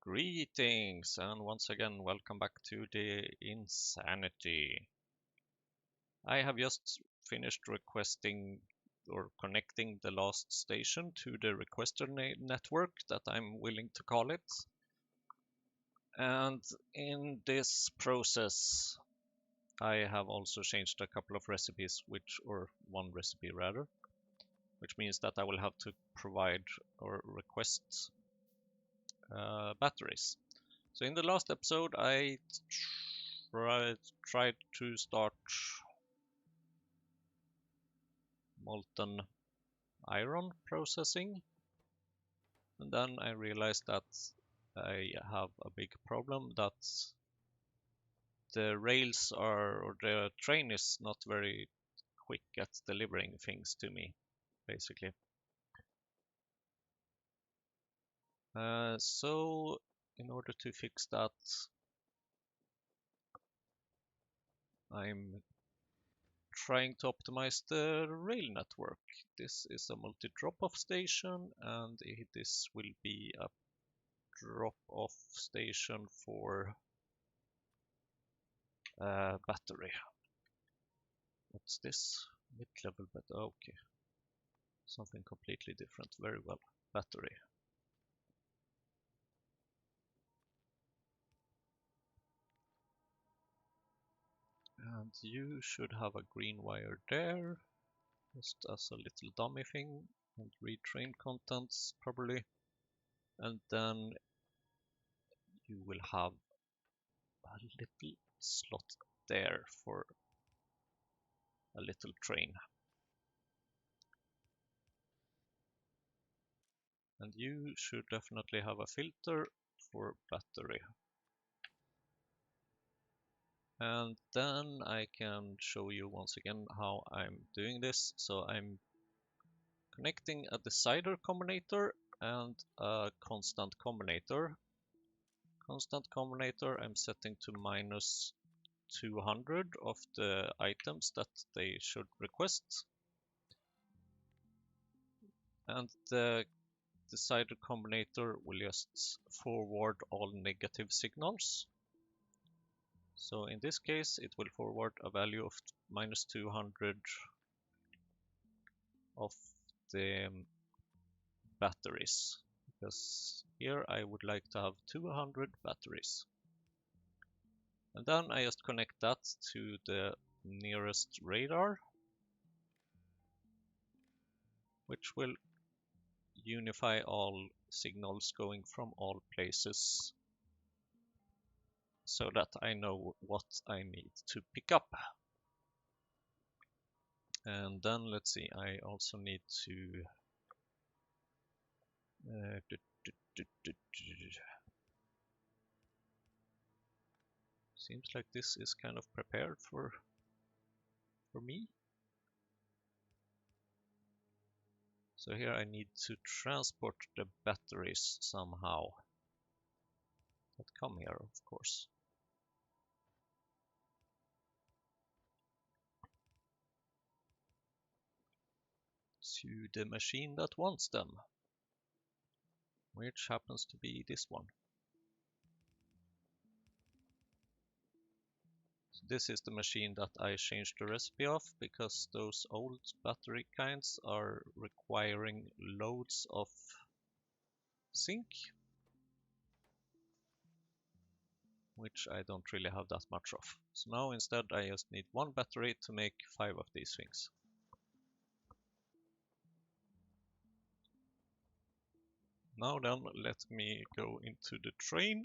Greetings, and once again, welcome back to the Insanity. I have just finished requesting or connecting the last station to the requester network that I'm willing to call it. And in this process, I have also changed a couple of recipes, or one recipe rather, which means that I will have to provide or request batteries. So in the last episode, I tried to start molten iron processing, and then I realized that I have a big problem, that the rails or the train is not very quick at delivering things to me, basically. So in order to fix that, I'm trying to optimize the rail network. This is a multi-drop-off station, and this will be a drop-off station for battery. What's this? Mid-level battery. Okay, something completely different. Very well. Battery. And you should have a green wire there, just as a little dummy thing, and retrain contents probably. And then you will have a little slot there for a little train. And you should definitely have a filter for battery. And then I can show you once again how I'm doing this. So I'm connecting a decider combinator and a constant combinator. Constant combinator I'm setting to minus 200 of the items that they should request. And the decider combinator will just forward all negative signals. So in this case, it will forward a value of minus 200 of the batteries, because here I would like to have 200 batteries. And then I just connect that to the nearest radar, which will unify all signals going from all places so that I know what I need to pick up. And then let's see, I also need to seems like this is kind of prepared for me. So here I need to transport the batteries somehow that come here, of course. To the machine that wants them, which happens to be this one. So this is the machine that I changed the recipe of, because those old battery kinds are requiring loads of zinc, which I don't really have that much of. So now instead I just need one battery to make 5 of these things. Now then, let me go into the train.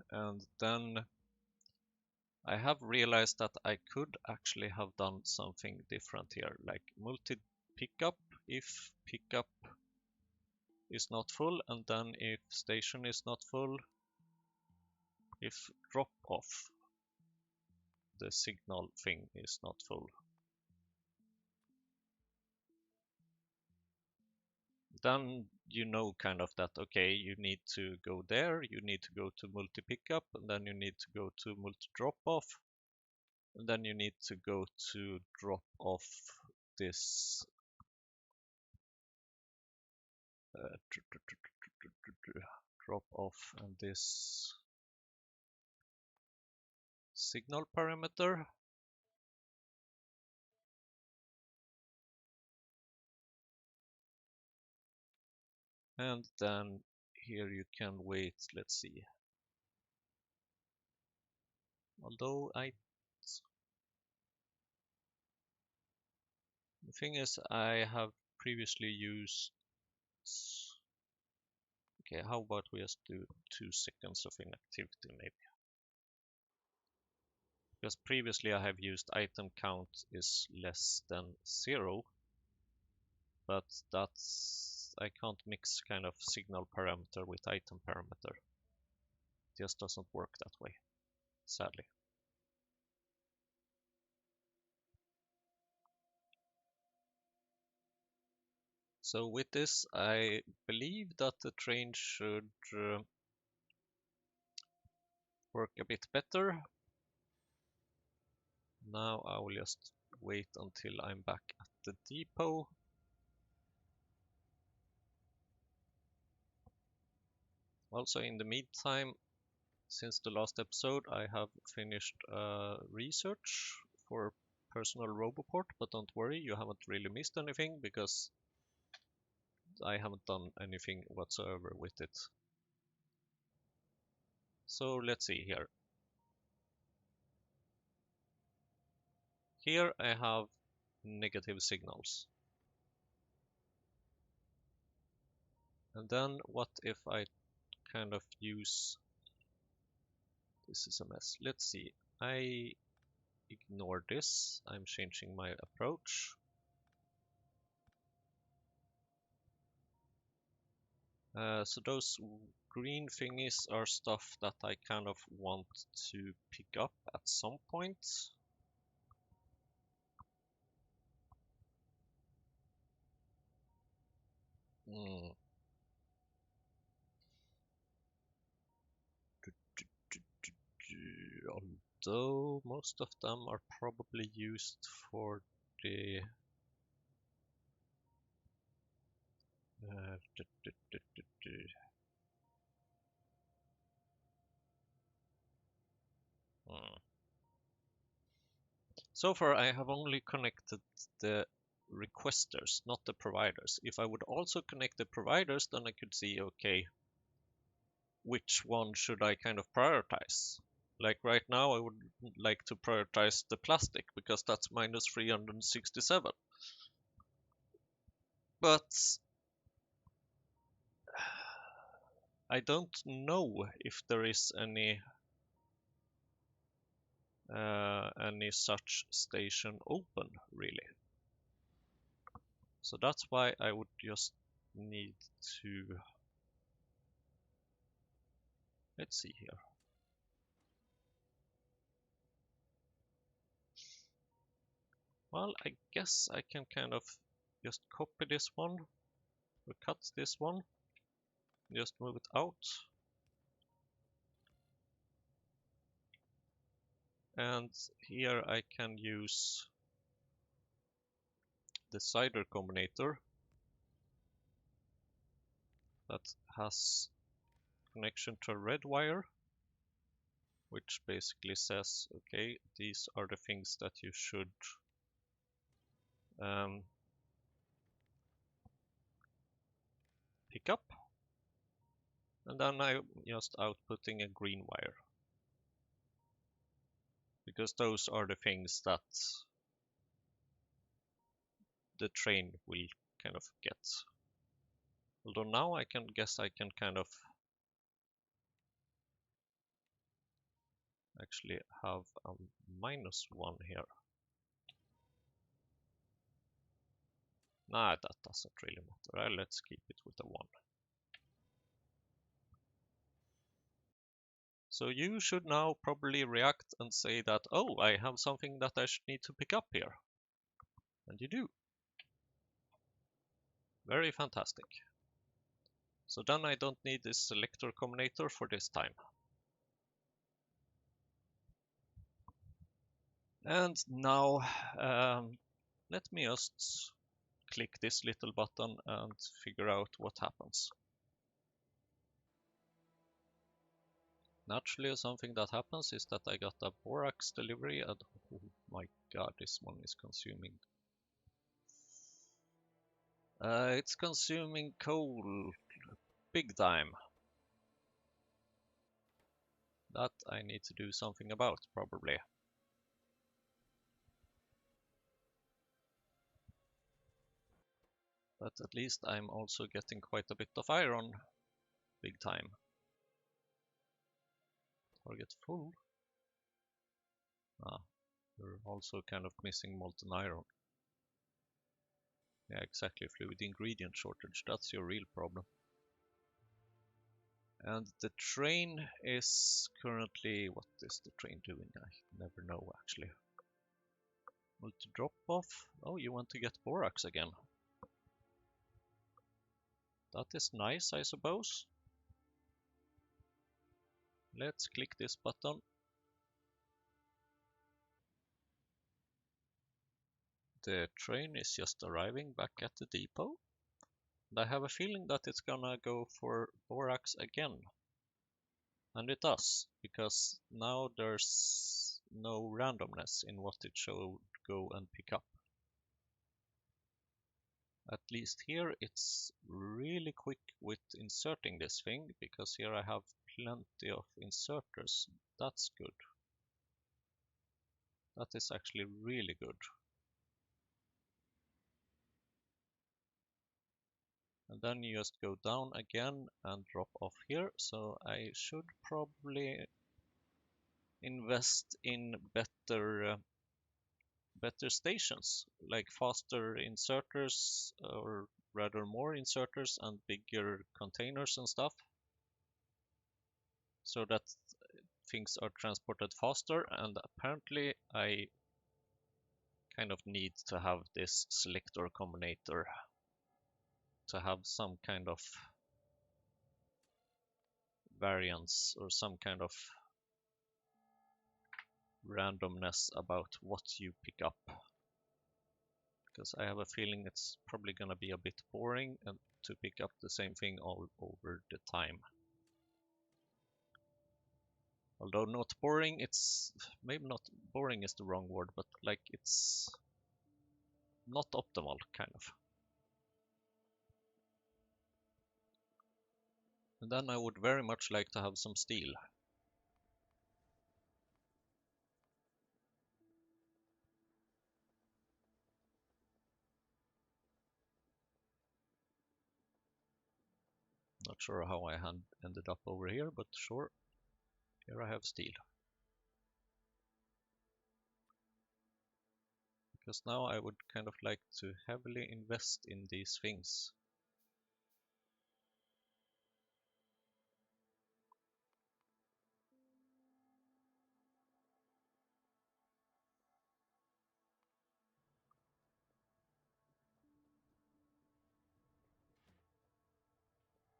And then I have realized that I could actually have done something different here, like multi-pickup if pickup is not full, and then if station is not full, if drop off the signal thing is not full. Then you know kind of that, okay, you need to go there, you need to go to multi-pickup, and then you need to go to multi-drop off, and then you need to go to drop off this drop off and this signal parameter. And then here you can wait, let's see. Although the thing is I have previously used, okay, how about we just do 2 seconds of inactivity maybe. Because previously I have used item count is less than 0, but I can't mix kind of signal parameter with item parameter. It just doesn't work that way, sadly. So with this, I believe that the train should work a bit better. Now I will just wait until I'm back at the depot. Also, in the meantime, since the last episode, I have finished research for personal Roboport, but don't worry, you haven't really missed anything because I haven't done anything whatsoever with it. So let's see here. Here I have negative signals. And then what if I kind of use, this is a mess. Let's see, I ignore this. I'm changing my approach. So those green thingies are stuff that I kind of want to pick up at some point. Although most of them are probably used for the So far I have only connected the requesters, not the providers. If I would also connect the providers, then I could see, okay, which one should I kind of prioritize? Like right now, I would like to prioritize the plastic because that's minus 367. But I don't know if there is any such station open, really. So that's why I would just need to, let's see here. Well, I guess I can kind of just copy this one, or cut this one, just move it out. And here I can use the cider combinator that has connection to a red wire, which basically says, okay, these are the things that you should pick up. And then I'm just outputting a green wire, because those are the things that the train will kind of get. Although now I can guess I can kind of actually have a -1 here. Nah, that doesn't really matter. Let's keep it with a 1. So you should now probably react and say that, oh, I have something that I should need to pick up here. And you do. Very fantastic. So then I don't need this selector combinator for this time. And now let me just click this little button and figure out what happens. Naturally, something that happens is that I got a borax delivery and oh my god, this one is consuming. It's consuming coal big time. That I need to do something about, probably. But at least I'm also getting quite a bit of iron big time. Target full. Ah, you're also kind of missing molten iron. Yeah, exactly, fluid ingredient shortage, that's your real problem. And the train is currently, what is the train doing? I never know actually. Multi drop off. Oh, you want to get borax again. That is nice, I suppose. Let's click this button. The train is just arriving back at the depot. And I have a feeling that it's gonna go for borax again. And it does, because now there's no randomness in what it should go and pick up. At least here it's really quick with inserting this thing, because here I have plenty of inserters. That's good. That is actually really good. And then you just go down again and drop off here. So I should probably invest in better stations, like faster inserters, or rather more inserters and bigger containers and stuff, so that things are transported faster. And apparently I kind of need to have this selector combinator to have some kind of variance or some kind of randomness about what you pick up, because I have a feeling it's probably gonna be a bit boring and to pick up the same thing all over the time. Although not boring, it's maybe not boring is the wrong word, but like it's not optimal, kind of. And then I would very much like to have some steel. Not sure how I ended up over here, but sure, here I have steel. Because now I would kind of like to heavily invest in these things.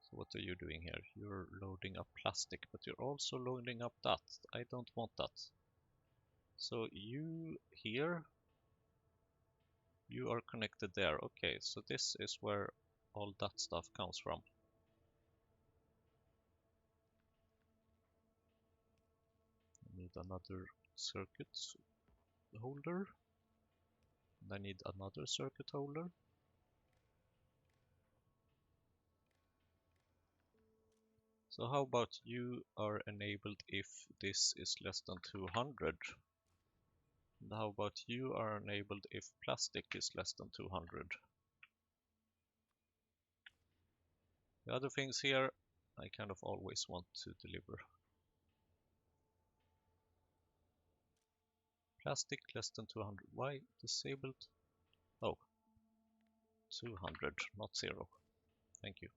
So what are you doing here? You're loading up plastic, but you're also loading up that. I don't want that. So you here, you are connected there. Okay, so this is where all that stuff comes from. I need another circuit holder. And I need another circuit holder. So how about you are enabled if this is less than 200? And how about you are enabled if plastic is less than 200? The other things here, I kind of always want to deliver. Plastic less than 200. Why disabled? Oh, 200, not 0. Thank you.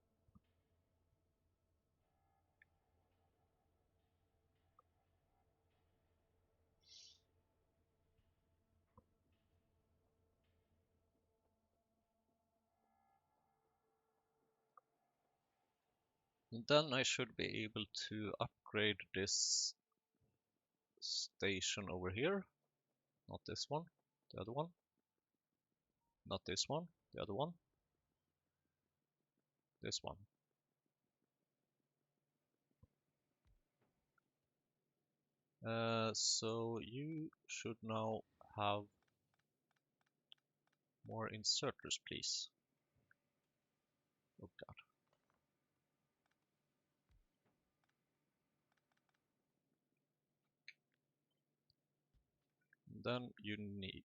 And then I should be able to upgrade this station over here. Not this one, the other one. Not this one. The other one. This one. So you should now have more inserters, please. Oh god. And then you need,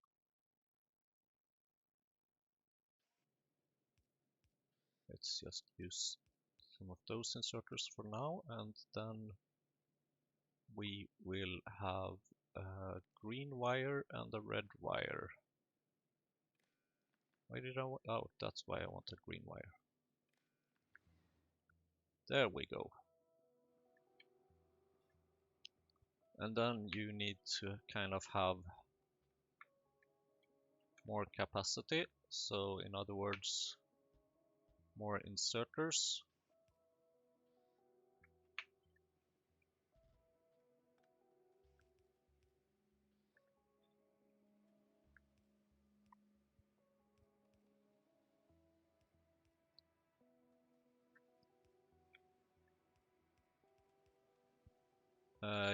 let's just use some of those inserters for now, and then we will have a green wire and a red wire. Why did I want, oh, that's why I want a green wire. There we go. And then you need to kind of have more capacity. So in other words, more inserters.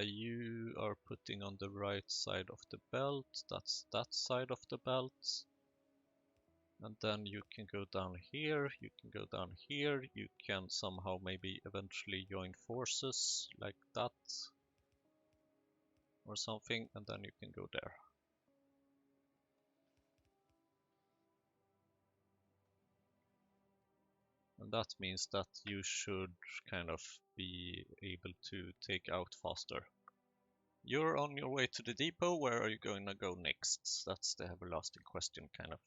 You are putting on the right side of the belt, that's that side of the belt. And then you can go down here, you can go down here, you can somehow maybe eventually join forces like that or something, and then you can go there. And that means that you should kind of be able to take out faster. You're on your way to the depot, where are you going to go next? That's the everlasting question, kind of.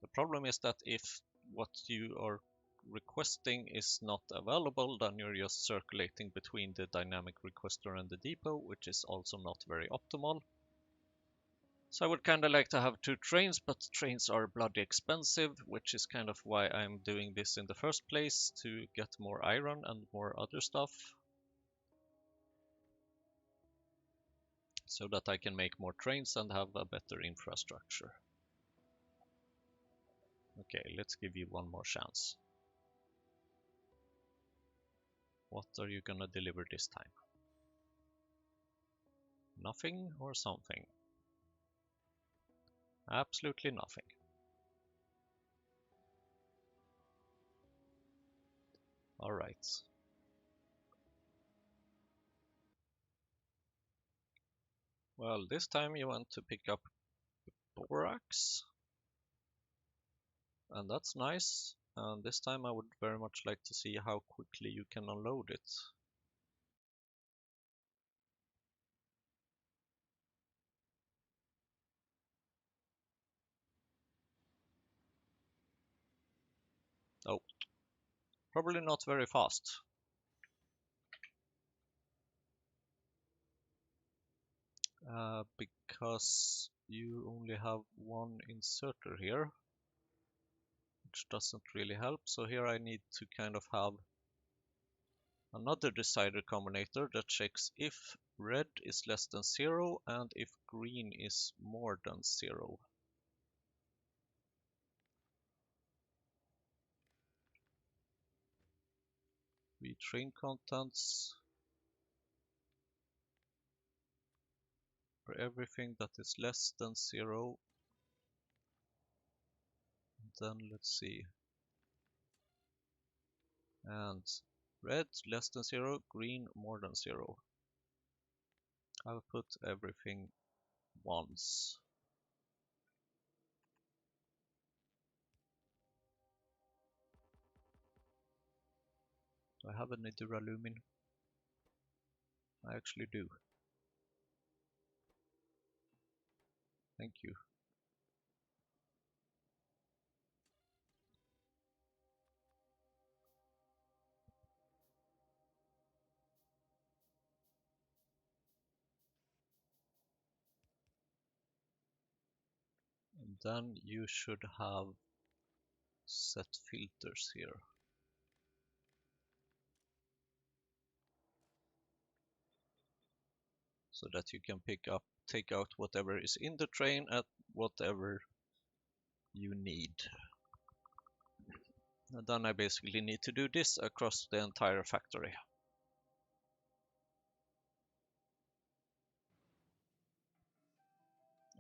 The problem is that if what you are requesting is not available, then you're just circulating between the dynamic requester and the depot, which is also not very optimal. So I would kind of like to have 2 trains, but trains are bloody expensive, which is kind of why I'm doing this in the first place, to get more iron and more other stuff, so that I can make more trains and have a better infrastructure. Okay, let's give you one more chance. What are you gonna deliver this time? Nothing or something? Absolutely nothing. Alright. Well, this time you want to pick up borax, and that's nice. And this time I would very much like to see how quickly you can unload it. Oh, probably not very fast. Because you only have one inserter here, which doesn't really help. So here I need to kind of have another decider combinator that checks if red is less than 0 and if green is more than 0. We train contents for everything that is less than 0. Then let's see. And red less than 0, green more than 0. I'll put everything once. Do I have any duralumin? I actually do. Thank you. And then you should have set filters here. So that you can take out whatever is in the train at whatever you need. And then I basically need to do this across the entire factory.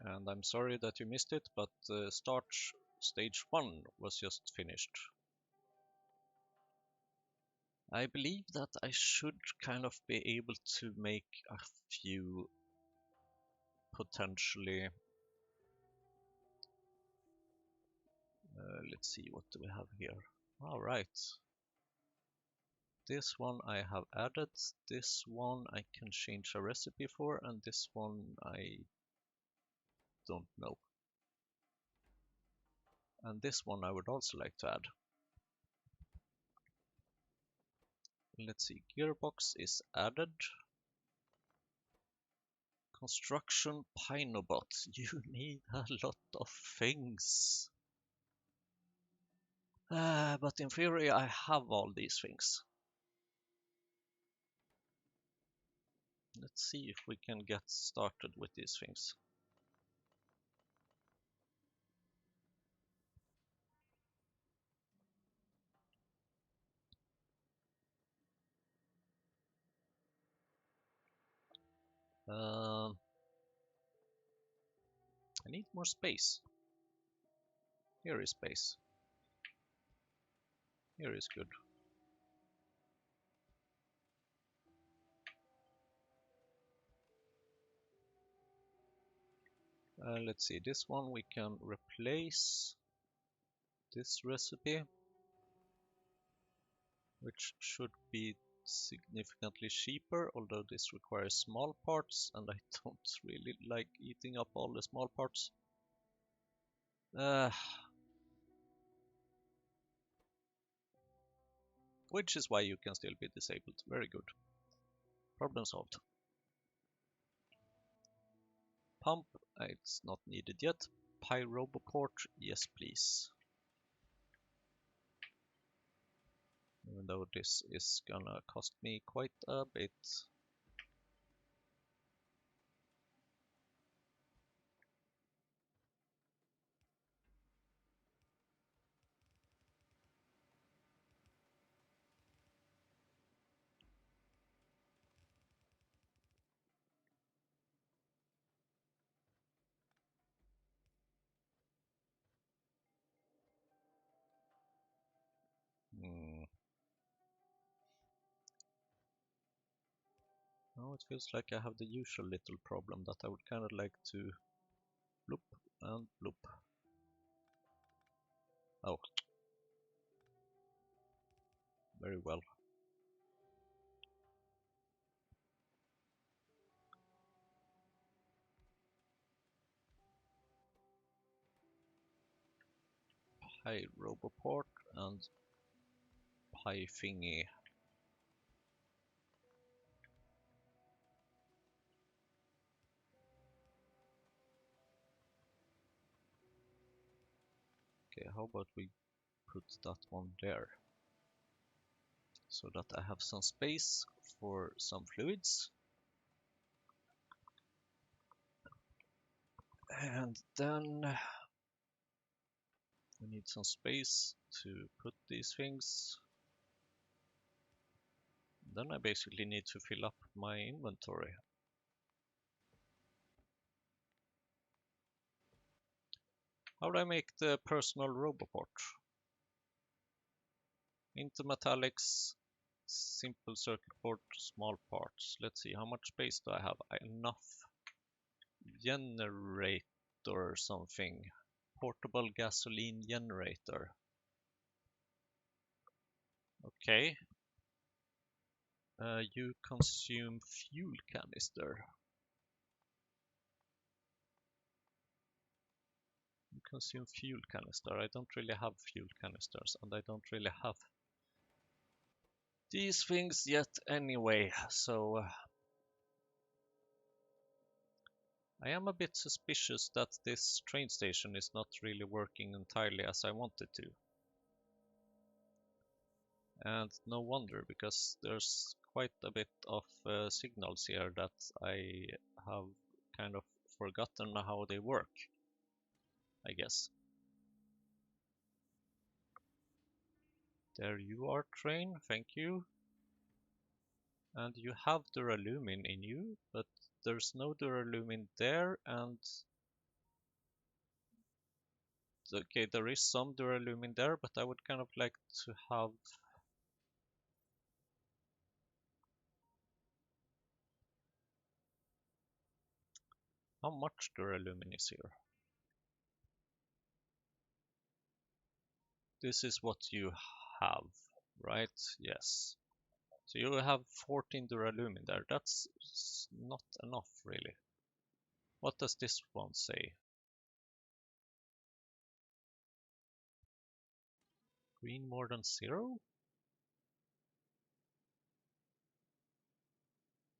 And I'm sorry that you missed it, but Starch Stage 1 was just finished. I believe that I should kind of be able to make a few potentially. Let's see, what do we have here? All right. This one I have added. This one I can change a recipe for, and this one I don't know. And this one I would also like to add. Let's see, gearbox is added. Construction Pinobot. You need a lot of things. But in theory I have all these things. Let's see if we can get started with these things. I need more space. Here is space. Here is good. Let's see, this one we can replace this recipe, which should be significantly cheaper, although this requires small parts and I don't really like eating up all the small parts. Which is why you can still be disabled. Very good. Problem solved. Pump, it's not needed yet. Pyroboport, yes please. Even though this is gonna cost me quite a bit. Now it feels like I have the usual little problem that I would kind of like to bloop and bloop. Oh, very well. Pyroboport and Py thingy. Okay, how about we put that one there? So that I have some space for some fluids. And then we need some space to put these things. Then I basically need to fill up my inventory. How do I make the personal roboport? Into metallics, simple circuit board, small parts. Let's see, how much space do I have? Enough. Generator or something. Portable gasoline generator. Okay. You consume fuel canister. You consume fuel canister. I don't really have fuel canisters, and I don't really have these things yet anyway, so I am a bit suspicious that this train station is not really working entirely as I want it to. And no wonder, because there's quite a bit of signals here that I have kind of forgotten how they work, I guess. There you are, train, thank you. And you have duralumin in you, but there's no duralumin there, and okay, there is some duralumin there, but I would kind of like to have... How much duralumin is here? This is what you have, right? Yes. So you have 14 duralumin there. That's not enough, really. What does this one say? Green more than 0?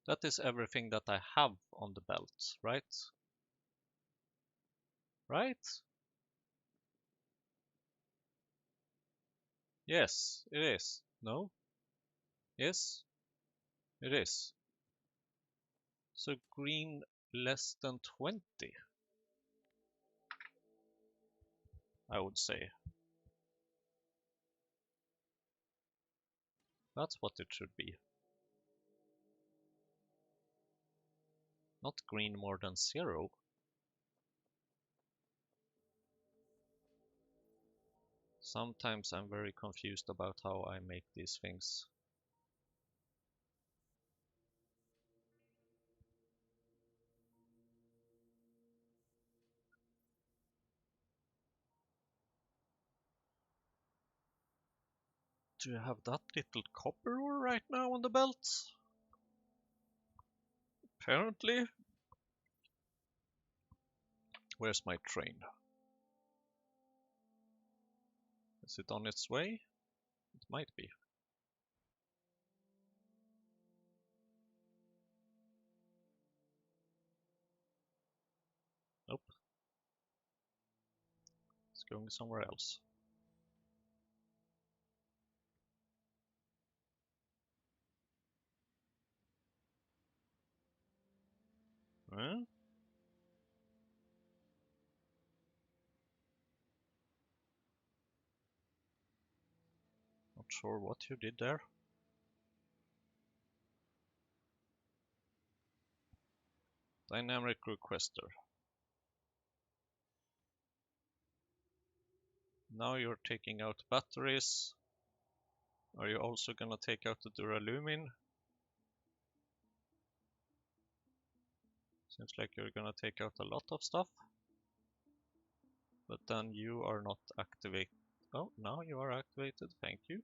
That is everything that I have on the belt, right? Right? Yes, it is. No? Yes, it is. So green less than 20, I would say. That's what it should be. Not green more than 0. Sometimes I'm very confused about how I make these things. Do you have that little copper ore right now on the belt? Apparently. Where's my train? Is it on its way? It might be. Nope. It's going somewhere else. Huh? Not sure what you did there. Dynamic requester. Now you're taking out batteries. Are you also gonna take out the duralumin? Seems like you're gonna take out a lot of stuff. But then you are not activated. Oh, now you are activated. Thank you.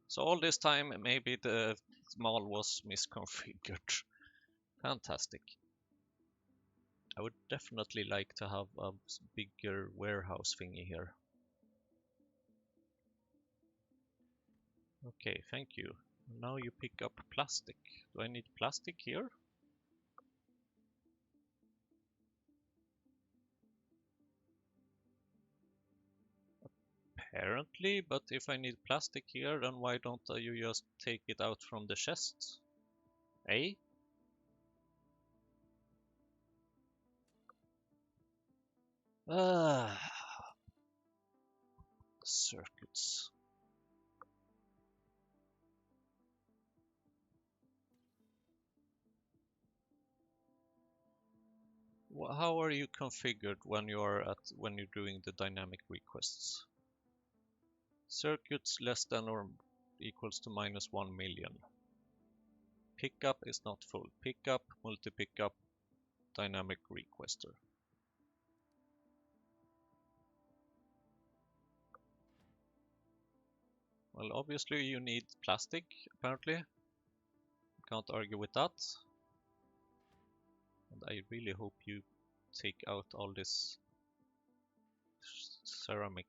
So all this time, maybe the mall was misconfigured. Fantastic. I would definitely like to have a bigger warehouse thingy here. Okay, thank you. Now you pick up plastic. Do I need plastic here? Apparently, but if I need plastic here, then why don't you just take it out from the chest? Eh? Ah, circuits. How are you configured when you're doing the dynamic requests? Circuits less than or equals to minus 1 million. Pickup is not full. Pickup, multi-pickup, dynamic requester. Well, obviously you need plastic, apparently. Can't argue with that. And I really hope you take out all this ceramic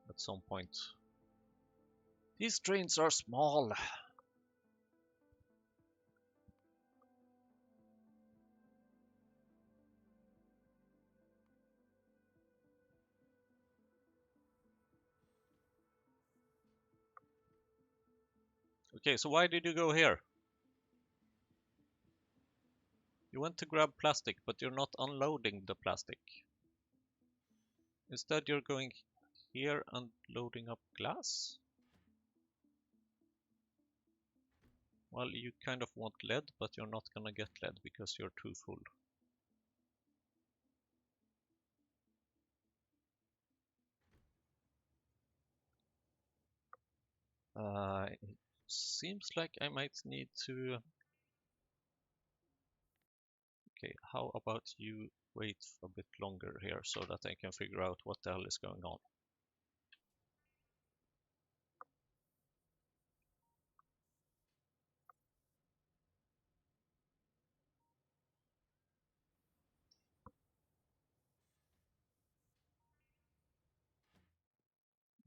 at some point. These trains are small. Okay, so why did you go here? You went to grab plastic, but you're not unloading the plastic. Instead, you're going here and loading up glass? Well, you kind of want lead, but you're not gonna get lead because you're too full. It seems like I might need to... Okay, how about you wait a bit longer here so that I can figure out what the hell is going on.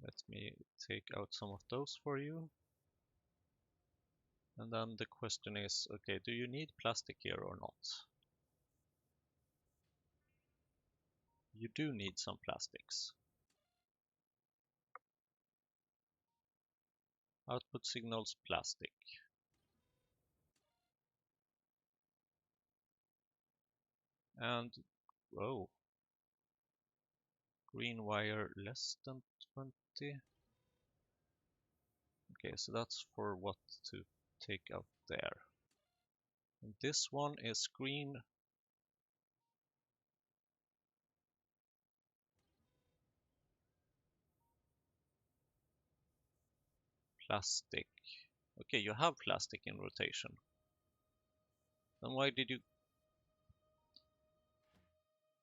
Let me take out some of those for you. And then the question is, okay, do you need plastic here or not? You do need some plastics. Output signals plastic. And, whoa, green wire less than 20. Okay, so that's for what to take out there. And this one is green. Plastic. Okay, you have plastic in rotation. Then why did you...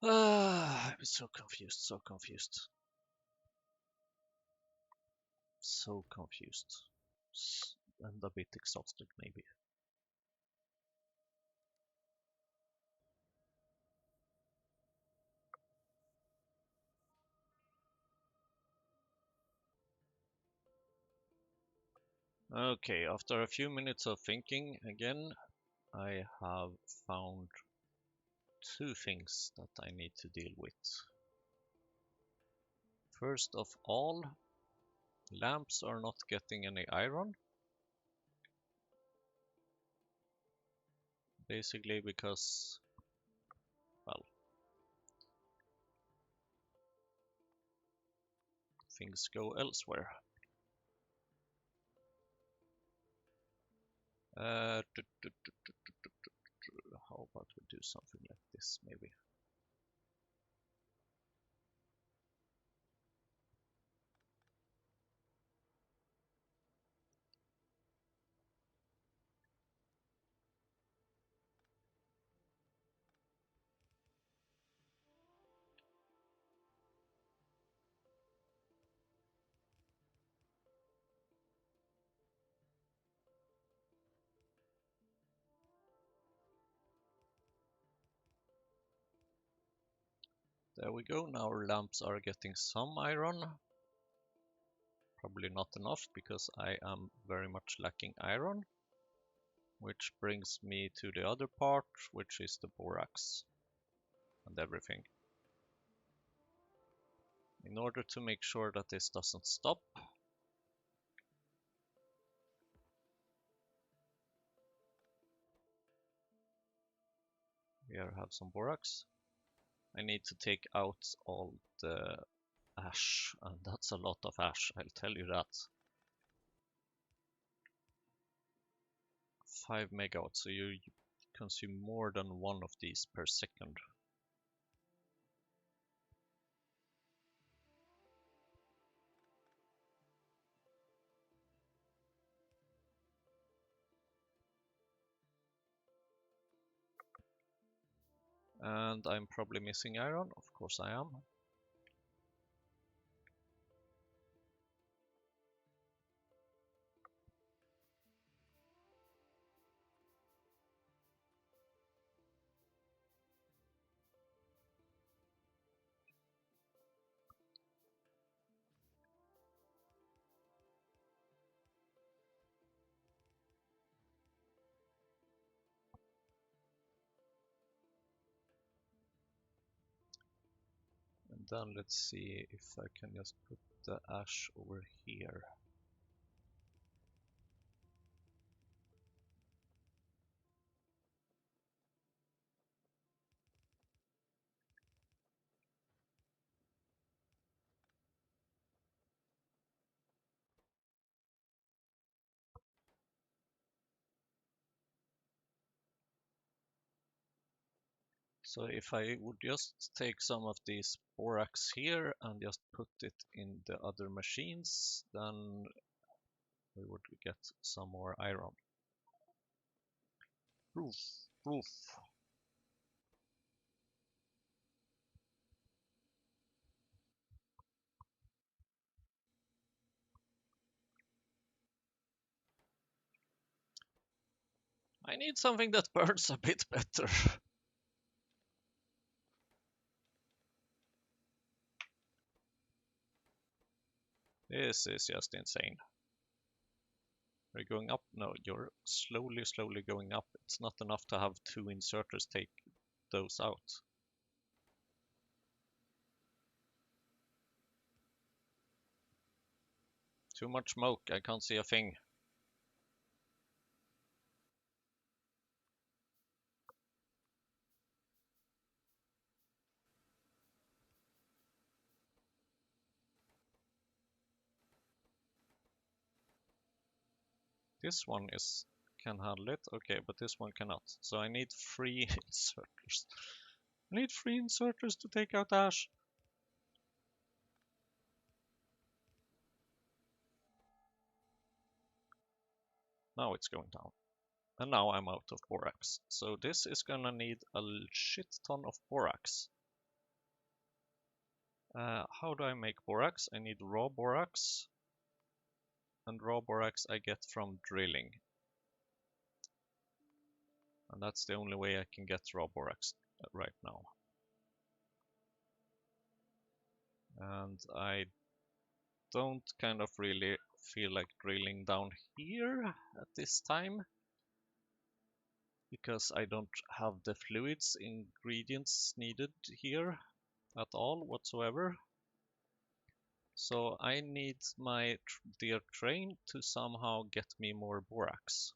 I'm so confused, so confused. So confused. And a bit exhausted, maybe. Okay, after a few minutes of thinking again, I have found two things that I need to deal with. First of all, lamps are not getting any iron. Basically because, well, things go elsewhere. How about we do something like this, maybe? There we go, now our lamps are getting some iron. Probably not enough because I am very much lacking iron. Which brings me to the other part, which is the borax and everything. In order to make sure that this doesn't stop, here I have some borax. I need to take out all the ash, and that's a lot of ash, I'll tell you that. 5 megawatts, so you consume more than one of these per second. And I'm probably missing iron, of course I am. And then let's see if I can just put the ash over here. So if I would just take some of these borax here and just put it in the other machines, then we would get some more iron. Proof, proof. I need something that burns a bit better. This is just insane. Are you going up? No, you're slowly going up. It's not enough to have 2 inserters take those out. Too much smoke, I can't see a thing. This one can handle it, okay, but this one cannot. So I need 3 inserters. I need 3 inserters to take out ash. Now it's going down. And now I'm out of borax. So this is gonna need a shit ton of borax. How do I make borax? I need raw borax. And raw borax I get from drilling. And that's the only way I can get raw borax right now. And I don't kind of really feel like drilling down here at this time, because I don't have the fluids ingredients needed here at all whatsoever. So I need my dear train to somehow get me more borax.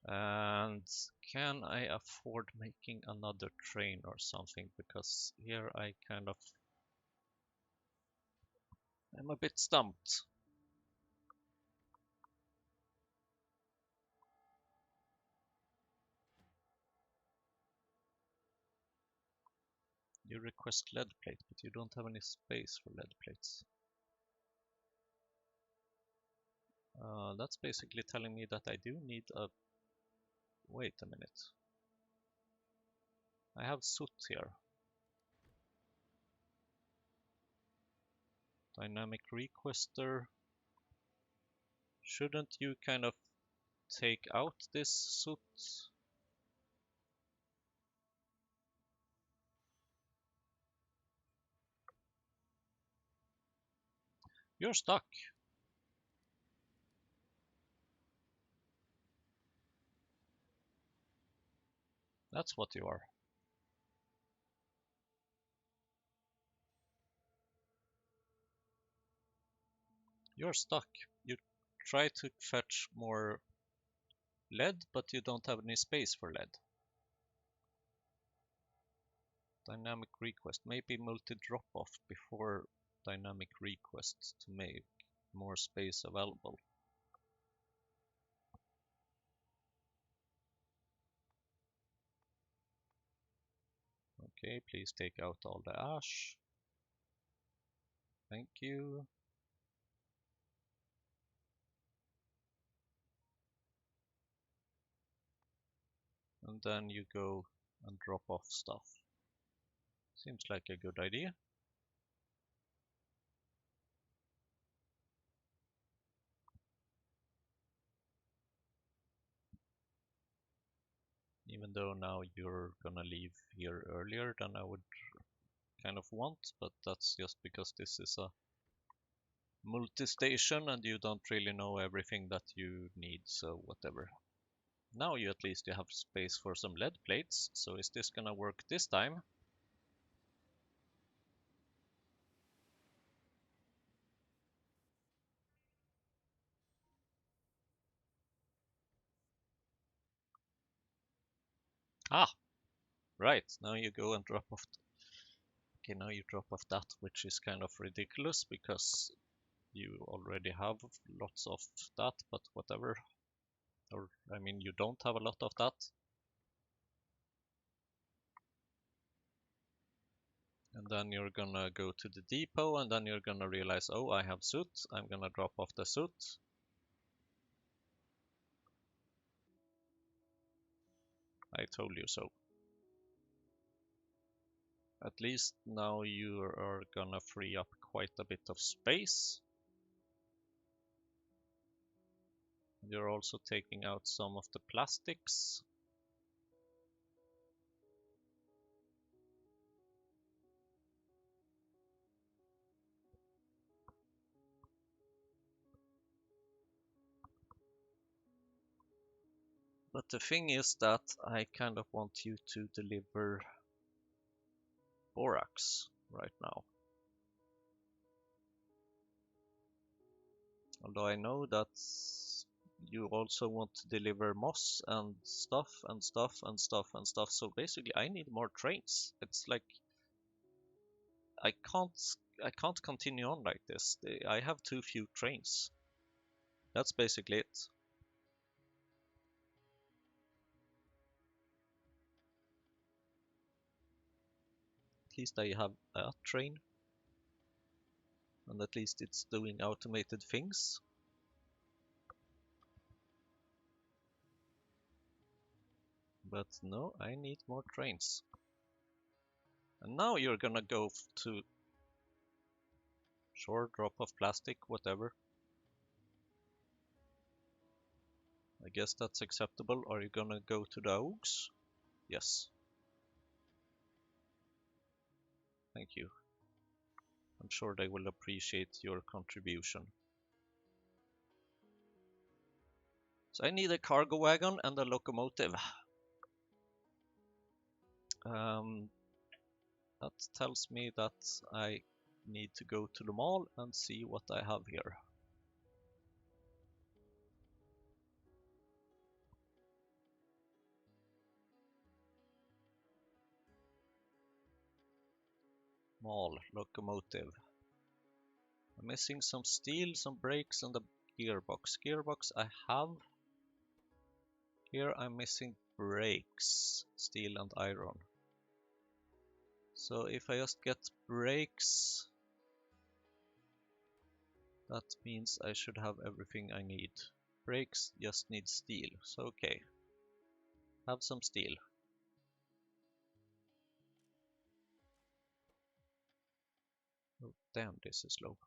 And can I afford making another train or something? Because here I kind of am a bit stumped. You request lead plate, but you don't have any space for lead plates. That's basically telling me that I do need a... Wait a minute. I have soot here. Dynamic requester. Shouldn't you kind of take out this soot? You're stuck. That's what you are. You're stuck. You try to fetch more lead, but you don't have any space for lead. Dynamic request. Maybe multi-drop off before dynamic request to make more space available. Okay, please take out all the ash. Thank you. And then you go and drop off stuff. Seems like a good idea. Even though now you're gonna leave here earlier than I would kind of want, but that's just because this is a multi-station and you don't really know everything that you need, so whatever. Now you at least you have space for some lead plates, so is this gonna work this time? Ah, right, now you go and drop off. Okay, now you drop off that, which is kind of ridiculous because you already have lots of that, but whatever. Or, I mean, you don't have a lot of that. And then you're gonna go to the depot, and then you're gonna realize, oh, I have soot. I'm gonna drop off the soot. I told you so. At least now you are gonna free up quite a bit of space. You're also taking out some of the plastics. But the thing is that I kind of want you to deliver borax right now. Although I know that you also want to deliver moss and stuff and stuff and stuff and stuff. So basically I need more trains. It's like I can't continue on like this. I have too few trains. That's basically it. At least I have a train. And at least it's doing automated things. But no, I need more trains. And now you're gonna go to sure, drop off plastic, whatever. I guess that's acceptable. Are you gonna go to the Oaks? Yes. Thank you. I'm sure they will appreciate your contribution. So I need a cargo wagon and a locomotive. That tells me that I need to go to the mall and see what I have here. Mall, locomotive. I'm missing some steel, some brakes, and a gearbox. Gearbox I have. Here I'm missing brakes, steel and iron. So if I just get brakes, that means I should have everything I need. Brakes just need steel, so okay. Have some steel. Oh damn, this is low.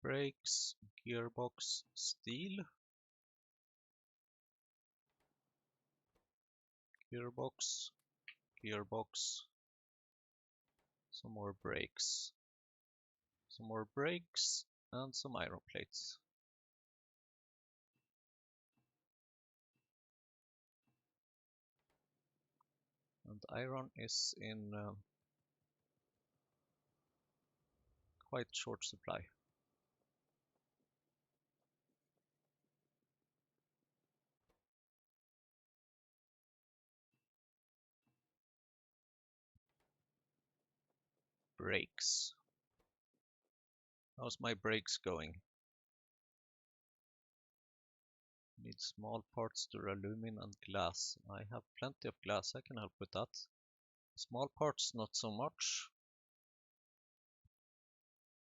Brakes, gearbox, steel. Gearbox, gearbox. Some more brakes. Some more brakes and some iron plates. And iron is in quite short supply. Brakes. How's my brakes going? Need small parts, duralumin and glass. I have plenty of glass, I can help with that. Small parts, not so much.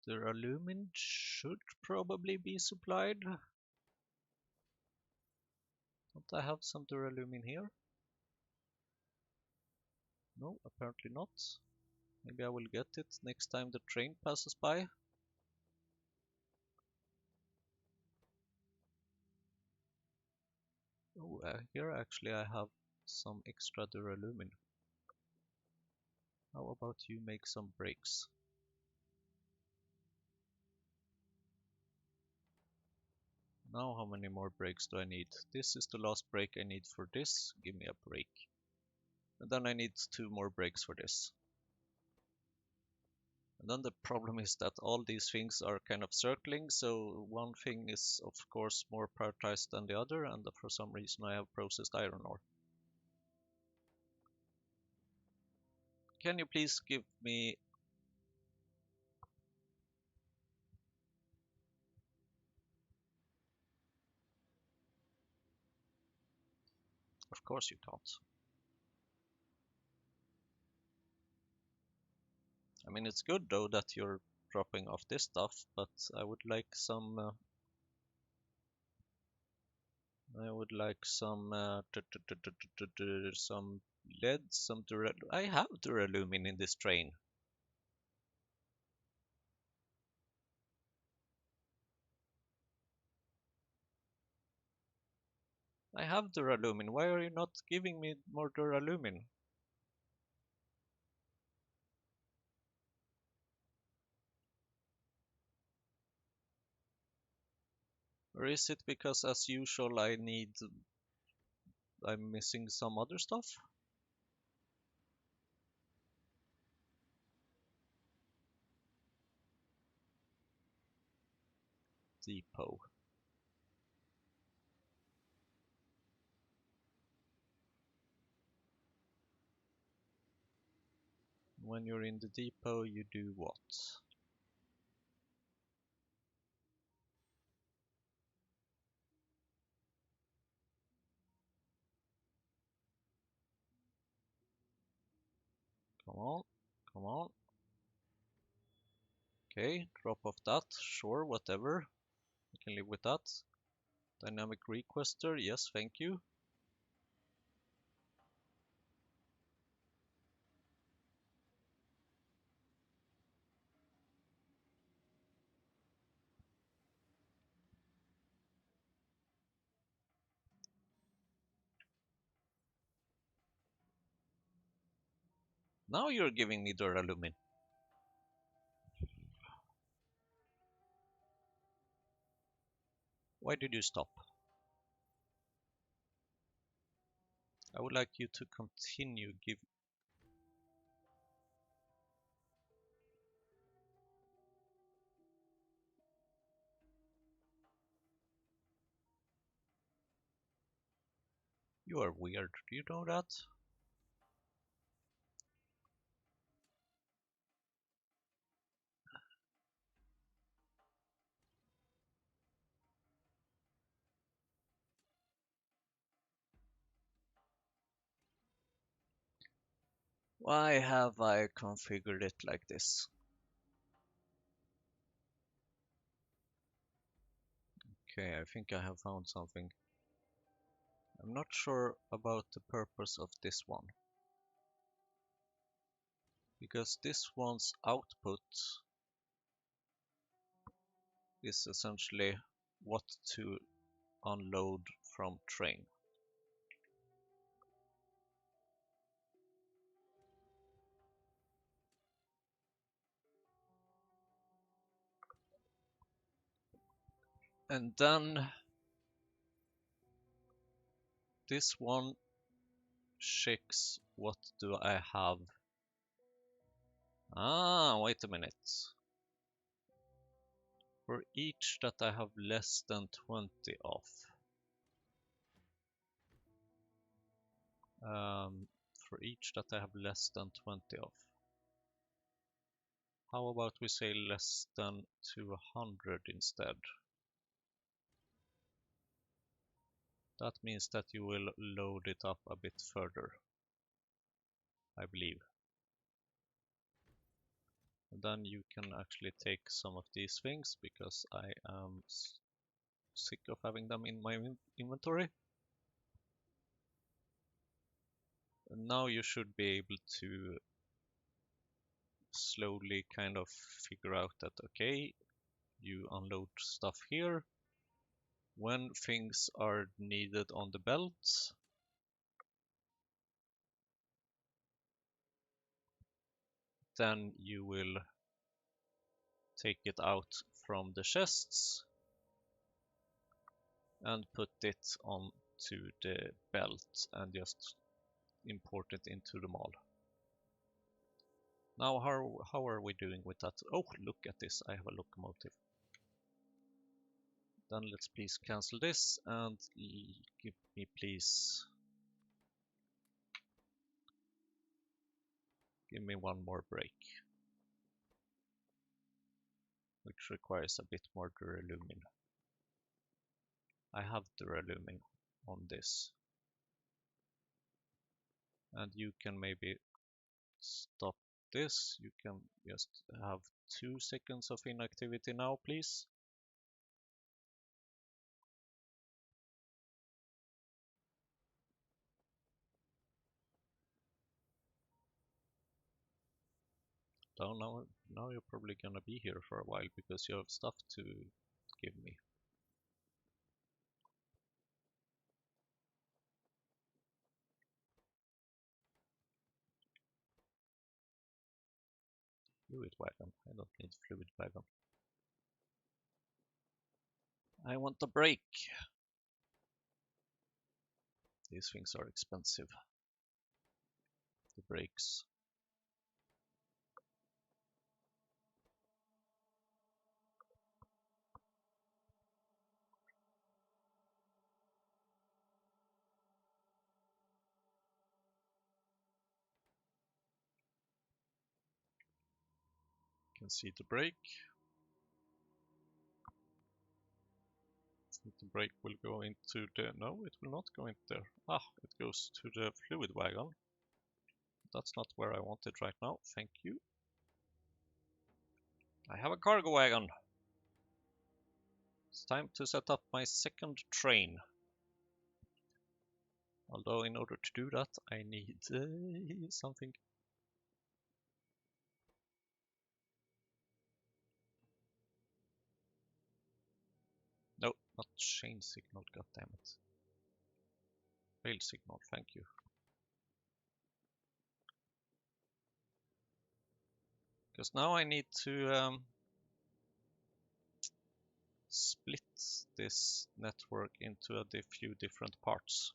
Duralumin should probably be supplied. Don't I have some duralumin here? No, apparently not. Maybe I will get it next time the train passes by. Oh, here actually I have some extra duralumin. How about you make some brakes? Now how many more brakes do I need? This is the last brake I need for this. Give me a brake. And then I need 2 more brakes for this. And then the problem is that all these things are kind of circling, so one thing is of course more prioritized than the other, and for some reason I have processed iron ore. Can you please give me... Of course you can't. I mean, it's good though that you're dropping off this stuff, but I would like some some lead, some I have duralumin in this train. I have duralumin. Why are you not giving me more duralumin? Or is it because, as usual, I'm missing some other stuff? Depot. When you're in the depot, you do what? Come on, come on. Okay, drop off that. Sure, whatever. I can live with that. Dynamic requester, yes, thank you. Now you're giving me duralumin. Why did you stop? I would like you to continue give. You are weird, do you know that? Why have I configured it like this? Okay, I think I have found something. I'm not sure about the purpose of this one. Because this one's output is essentially what to unload from train. And then this one checks what do I have. Ah, wait a minute. For each that I have less than 20 of. For each that I have less than 20 of. How about we say less than 200 instead? That means that you will load it up a bit further, I believe. And then you can actually take some of these things because I am sick of having them in my inventory. And now you should be able to slowly kind of figure out that, okay, you unload stuff here. When things are needed on the belt, then you will take it out from the chests and put it onto the belt and just import it into the mall. Now how are we doing with that? Oh, look at this, I have a locomotive. Then let's please cancel this and give me please... Give me one more break. Which requires a bit more duralumin. I have duralumin on this. And you can maybe stop this. You can just have 2 seconds of inactivity now, please. So now you're probably gonna be here for a while because you have stuff to give me. Fluid wagon. I don't need fluid wagon. I want a break. These things are expensive. The brakes. You can see the brake. The brake will go into the... No, it will not go into there. Ah, it goes to the fluid wagon. That's not where I want it right now. Thank you. I have a cargo wagon. It's time to set up my second train. Although in order to do that, I need something. No, not chain signal, goddammit. Fail signal, thank you. Because now I need to split this network into a few different parts.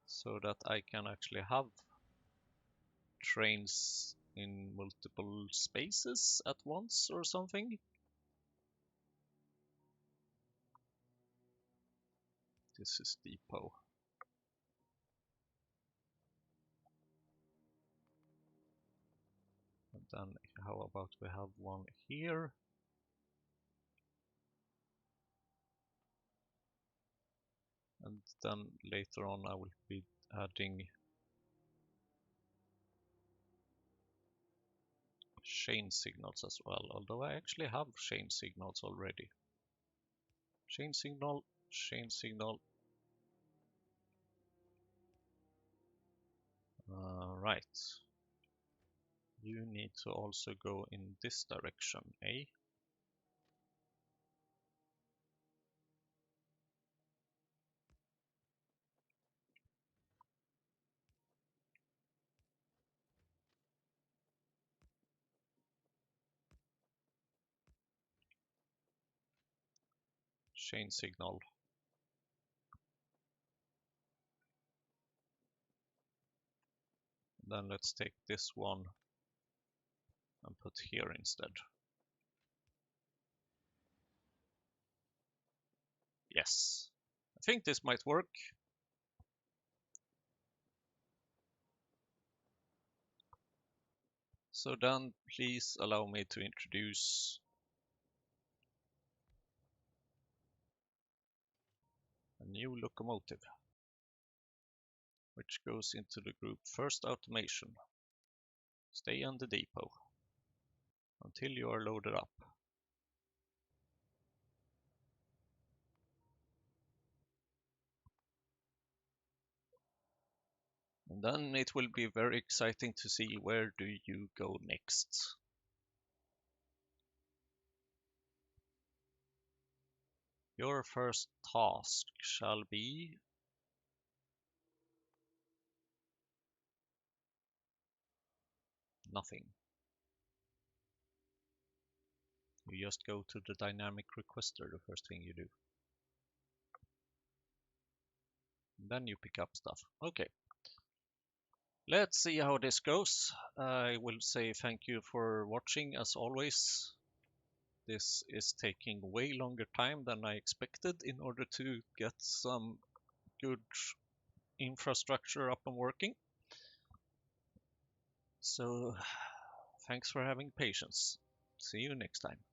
So that I can actually have trains in multiple spaces at once or something. This is depot. And then how about we have one here? And then later on I will be adding chain signals as well, although I actually have chain signals already. Chain signal, chain signal. Right. You need to also go in this direction, eh? Chain signal. Then let's take this one and put here instead. Yes. I think this might work. So then please allow me to introduce a new locomotive, which goes into the group First Automation. Stay on the depot until you are loaded up. And then it will be very exciting to see where do you go next. Your first task shall be nothing. You just go to the dynamic requester, the first thing you do. then you pick up stuff. Okay, let's see how this goes. I will say thank you for watching as always. This is taking way longer time than I expected in order to get some good infrastructure up and working. So thanks for having patience. See you next time.